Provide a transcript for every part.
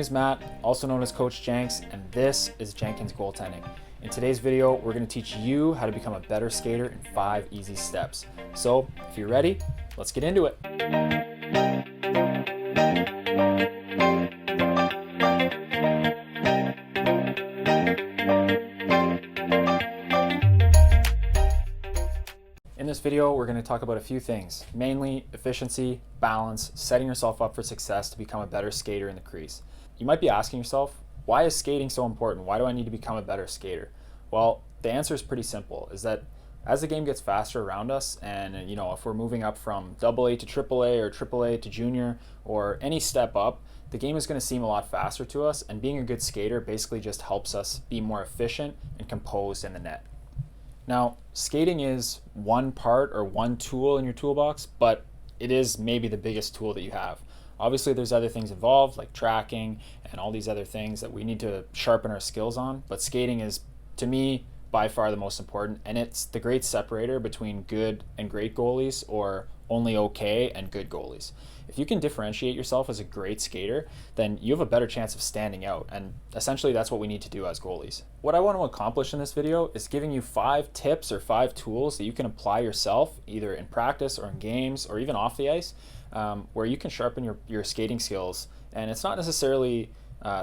is Matt, also known as Coach Jenks, and this is Jenkins Goaltending. In today's video, we're going to teach you how to become a better skater in 5 easy steps. So, if you're ready, let's get into it. In this video, we're going to talk about a few things, mainly efficiency, balance, setting yourself up for success to become a better skater in the crease. You might be asking yourself, why is skating so important? Why do I need to become a better skater? Well, the answer is pretty simple, is that as the game gets faster around us, and if we're moving up from AA to AAA or AAA to junior or any step up, the game is going to seem a lot faster to us, and being a good skater basically just helps us be more efficient and composed in the net. Now, skating is one part or one tool in your toolbox, but it is maybe the biggest tool that you have. Obviously, there's other things involved like tracking and all these other things that we need to sharpen our skills on, but skating is, to me, by far the most important, and it's the great separator between good and great goalies or only okay and good goalies. If you can differentiate yourself as a great skater, then you have a better chance of standing out, and essentially that's what we need to do as goalies. What I want to accomplish in this video is giving you 5 tips or 5 tools that you can apply yourself, either in practice or in games or even off the ice, where you can sharpen your skating skills. And it's not necessarily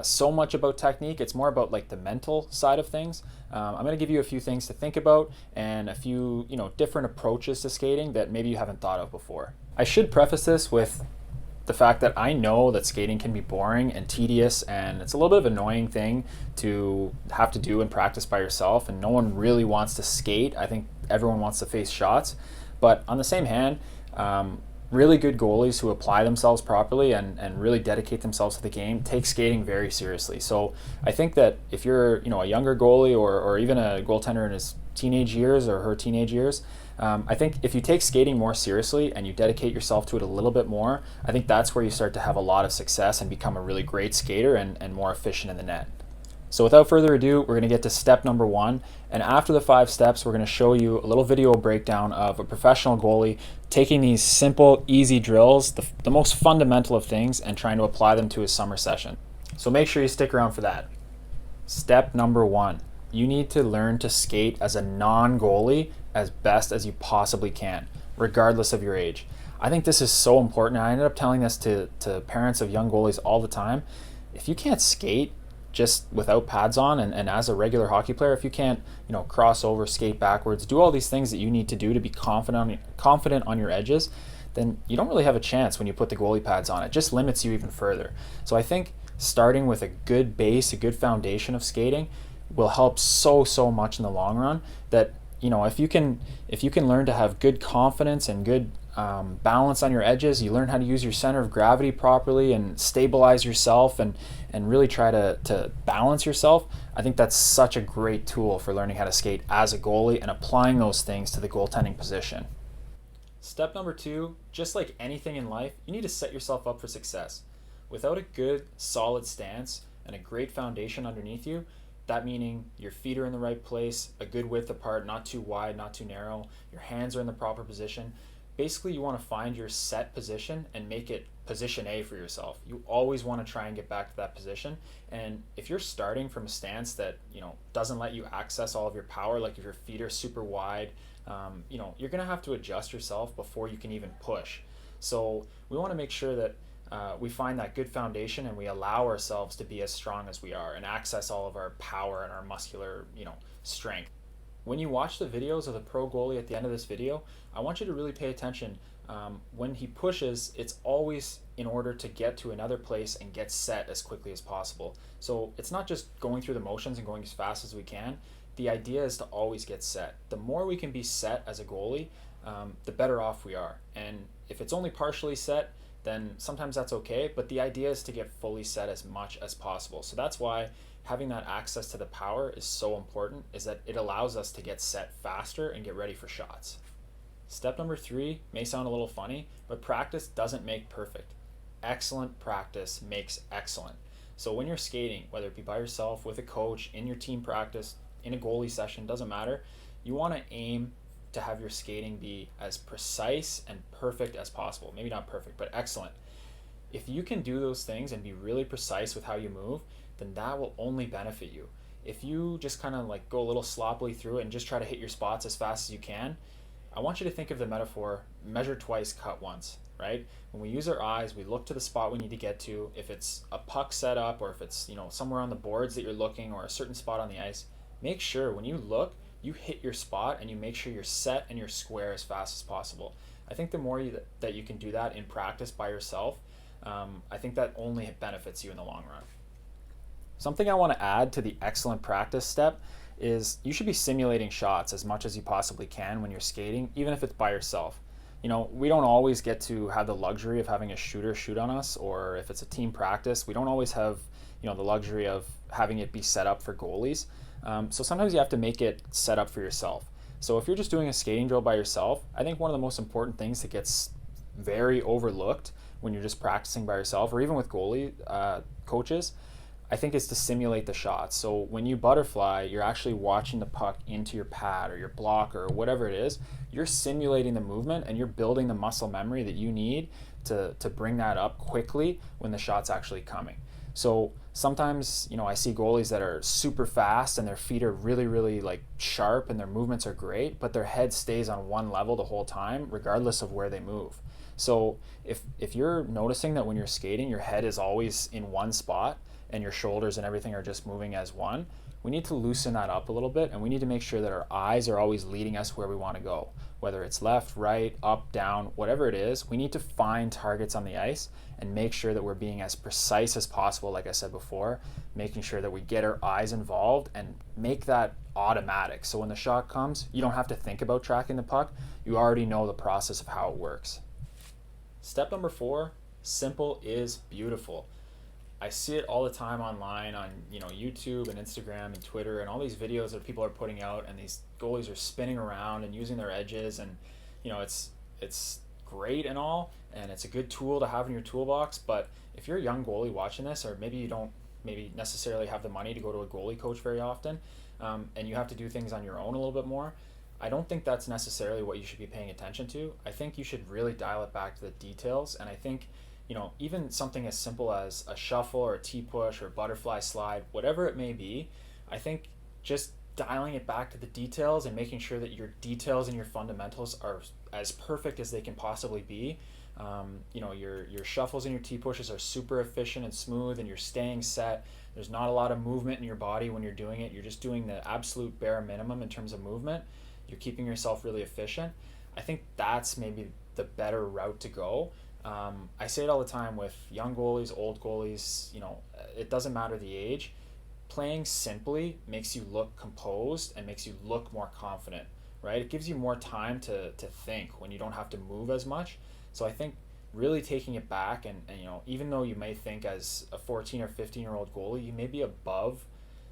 so much about technique, it's more about like the mental side of things. I'm going to give you a few things to think about and a few different approaches to skating that maybe you haven't thought of before. I should preface this with the fact that I know that skating can be boring and tedious, and it's a little bit of an annoying thing to have to do and practice by yourself, and no one really wants to skate. I think everyone wants to face shots, but on the same hand, really good goalies who apply themselves properly and really dedicate themselves to the game take skating very seriously. So I think that if you're a younger goalie or even a goaltender in his teenage years or her teenage years, I think if you take skating more seriously and you dedicate yourself to it a little bit more, I think that's where you start to have a lot of success and become a really great skater and more efficient in the net. So without further ado, we're going to get to step number 1, and after the 5 steps, we're going to show you a little video breakdown of a professional goalie taking these simple, easy drills, the most fundamental of things, and trying to apply them to his summer session. So make sure you stick around for that. Step number 1, you need to learn to skate as a non-goalie as best as you possibly can, regardless of your age. I think this is so important. I ended up telling this to parents of young goalies all the time. If you can't skate just without pads on and as a regular hockey player, if you can't cross over, skate backwards, do all these things that you need to do to be confident on your edges, then you don't really have a chance when you put the goalie pads on. It just limits you even further. So I think starting with a good base, a good foundation of skating will help so much in the long run. That if you can learn to have good confidence and good balance on your edges, you learn how to use your center of gravity properly and stabilize yourself and really try to balance yourself. I think that's such a great tool for learning how to skate as a goalie and applying those things to the goaltending position. Step number 2, just like anything in life, you need to set yourself up for success. Without a good, solid stance and a great foundation underneath you, that meaning your feet are in the right place, a good width apart, not too wide, not too narrow, your hands are in the proper position. Basically, you want to find your set position and make it position A for yourself. You always want to try and get back to that position. And if you're starting from a stance that doesn't let you access all of your power, like if your feet are super wide, you're going to have to adjust yourself before you can even push. So we want to make sure that we find that good foundation and we allow ourselves to be as strong as we are and access all of our power and our muscular strength. When you watch the videos of the pro goalie at the end of this video, I want you to really pay attention. When he pushes, it's always in order to get to another place and get set as quickly as possible. So it's not just going through the motions and going as fast as we can. The idea is to always get set. The more we can be set as a goalie, the better off we are. And if it's only partially set, then sometimes that's okay, but the idea is to get fully set as much as possible. So that's why having that access to the power is so important, is that it allows us to get set faster and get ready for shots. Step number 3 may sound a little funny, but practice doesn't make perfect. Excellent practice makes excellent. So when you're skating, whether it be by yourself, with a coach, in your team practice, in a goalie session, doesn't matter, you want to aim to have your skating be as precise and perfect as possible. Maybe not perfect, but excellent. If you can do those things and be really precise with how you move, then that will only benefit you. If you just kind of like go a little sloppily through it and just try to hit your spots as fast as you can, I want you to think of the metaphor, measure twice, cut once, right? When we use our eyes, we look to the spot we need to get to. If it's a puck set up, or if it's, somewhere on the boards that you're looking, or a certain spot on the ice, make sure when you look, you hit your spot and you make sure you're set and you're square as fast as possible. I think the more that you can do that in practice by yourself, I think that only benefits you in the long run. Something I want to add to the excellent practice step is you should be simulating shots as much as you possibly can when you're skating, even if it's by yourself. We don't always get to have the luxury of having a shooter shoot on us, or if it's a team practice, we don't always have, the luxury of having it be set up for goalies. So sometimes you have to make it set up for yourself. So if you're just doing a skating drill by yourself, I think one of the most important things that gets very overlooked when you're just practicing by yourself, or even with goalie coaches, I think is to simulate the shots. So when you butterfly, you're actually watching the puck into your pad or your blocker or whatever it is. You're simulating the movement and you're building the muscle memory that you need to bring that up quickly when the shot's actually coming. So sometimes, I see goalies that are super fast and their feet are really, really like sharp and their movements are great, but their head stays on one level the whole time, regardless of where they move. So if you're noticing that when you're skating, your head is always in one spot and your shoulders and everything are just moving as one, we need to loosen that up a little bit, and we need to make sure that our eyes are always leading us where we want to go. Whether it's left, right, up, down, whatever it is, we need to find targets on the ice and make sure that we're being as precise as possible, like I said before, making sure that we get our eyes involved and make that automatic. So when the shot comes, you don't have to think about tracking the puck. You already know the process of how it works. Step number 4, simple is beautiful. I see it all the time online on YouTube and Instagram and Twitter and all these videos that people are putting out, and these goalies are spinning around and using their edges, and it's great and all, and it's a good tool to have in your toolbox. But if you're a young goalie watching this, or maybe you don't necessarily have the money to go to a goalie coach very often, and you have to do things on your own a little bit more, I don't think that's necessarily what you should be paying attention to. I think you should really dial it back to the details, and I think even something as simple as a shuffle or a T-push or butterfly slide, whatever it may be, I think just dialing it back to the details and making sure that your details and your fundamentals are as perfect as they can possibly be. Your shuffles and your T-pushes are super efficient and smooth, and you're staying set. There's not a lot of movement in your body when you're doing it. You're just doing the absolute bare minimum in terms of movement. You're keeping yourself really efficient. I think that's maybe the better route to go. I say it all the time with young goalies, old goalies, it doesn't matter the age. Playing simply makes you look composed and makes you look more confident, right? It gives you more time to think when you don't have to move as much. So I think really taking it back and even though you may think as a 14 or 15-year-old goalie, you may be above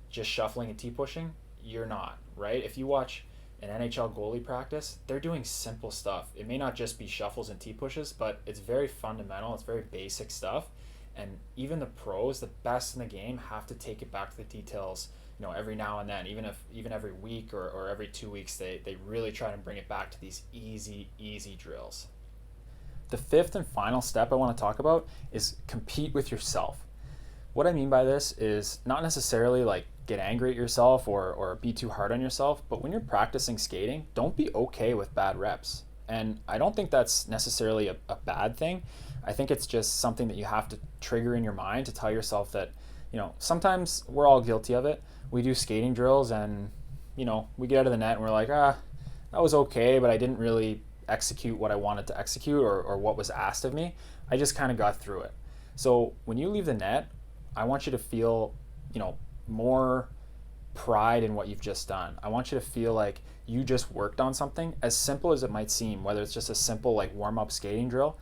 just shuffling and T-pushing, you're not, right? If you watch an NHL goalie practice, they're doing simple stuff. It may not just be shuffles and T-pushes, but it's very fundamental. It's very basic stuff. And even the pros, the best in the game, have to take it back to the details, every now and then, even every week or every 2 weeks, they really try to bring it back to these easy drills. The 5th and final step I want to talk about is compete with yourself. What I mean by this is not necessarily like get angry at yourself or be too hard on yourself, but when you're practicing skating, don't be okay with bad reps. And I don't think that's necessarily a bad thing. I think it's just something that you have to trigger in your mind to tell yourself that, sometimes we're all guilty of it. We do skating drills and, we get out of the net and we're like, that was okay, but I didn't really execute what I wanted to execute or what was asked of me. I just kind of got through it. So when you leave the net, I want you to feel, more pride in what you've just done. I want you to feel like you just worked on something, as simple as it might seem, whether it's just a simple like warm-up skating drill.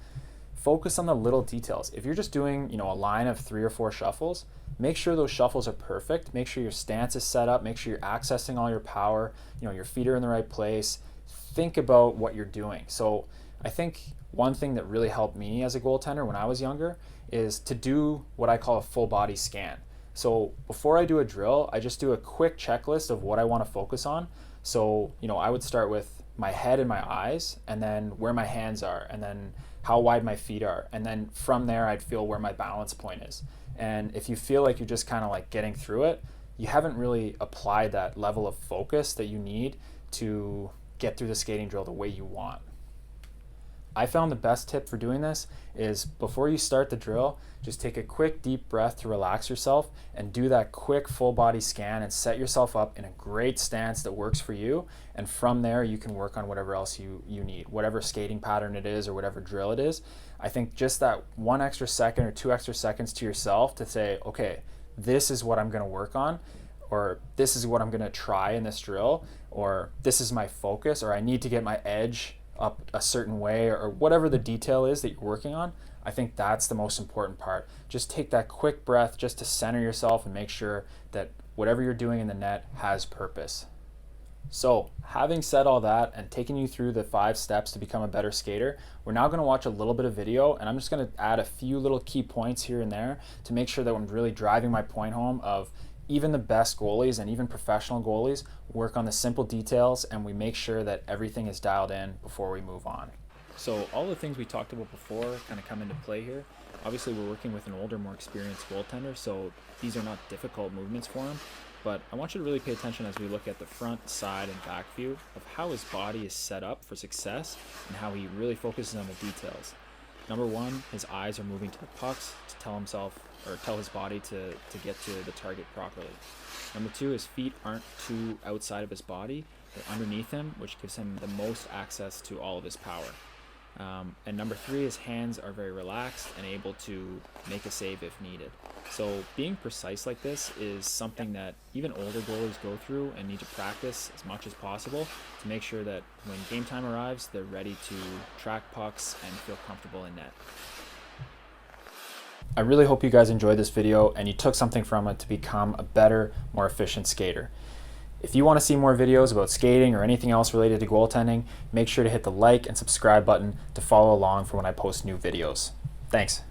Focus on the little details. If you're just doing, a line of 3 or 4 shuffles, make sure those shuffles are perfect. Make sure your stance is set up. Make sure you're accessing all your power. Your feet are in the right place. Think about what you're doing. So I think one thing that really helped me as a goaltender when I was younger is to do what I call a full body scan. So before I do a drill, I just do a quick checklist of what I want to focus on. So, I would start with my head and my eyes, and then where my hands are, and then how wide my feet are, and then from there I'd feel where my balance point is. And if you feel like you're just kind of like getting through it, you haven't really applied that level of focus that you need to get through the skating drill the way you want. I found the best tip for doing this is before you start the drill, just take a quick deep breath to relax yourself and do that quick full body scan and set yourself up in a great stance that works for you. And from there, you can work on whatever else you need, whatever skating pattern it is or whatever drill it is. I think just that 1 extra second or 2 extra seconds to yourself to say, okay, this is what I'm going to work on, or this is what I'm going to try in this drill, or this is my focus, or I need to get my edge up a certain way, or whatever the detail is that you're working on. I think that's the most important part. Just take that quick breath just to center yourself and make sure that whatever you're doing in the net has purpose. So having said all that and taking you through the 5 steps to become a better skater, we're now going to watch a little bit of video, and I'm just going to add a few little key points here and there to make sure that I'm really driving my point home of even the best goalies and even professional goalies work on the simple details, and we make sure that everything is dialed in before we move on. So all the things we talked about before kind of come into play here. Obviously we're working with an older, more experienced goaltender, so these are not difficult movements for him, but I want you to really pay attention as we look at the front, side, and back view of how his body is set up for success and how he really focuses on the details. Number 1, his eyes are moving to the pucks to tell himself, or tell his body to get to the target properly. Number 2, his feet aren't too outside of his body, they're underneath him, which gives him the most access to all of his power. And number 3, his hands are very relaxed and able to make a save if needed. So being precise like this is something that even older goalies go through and need to practice as much as possible to make sure that when game time arrives, they're ready to track pucks and feel comfortable in net. I really hope you guys enjoyed this video and you took something from it to become a better, more efficient skater. If you want to see more videos about skating or anything else related to goaltending, make sure to hit the like and subscribe button to follow along for when I post new videos. Thanks.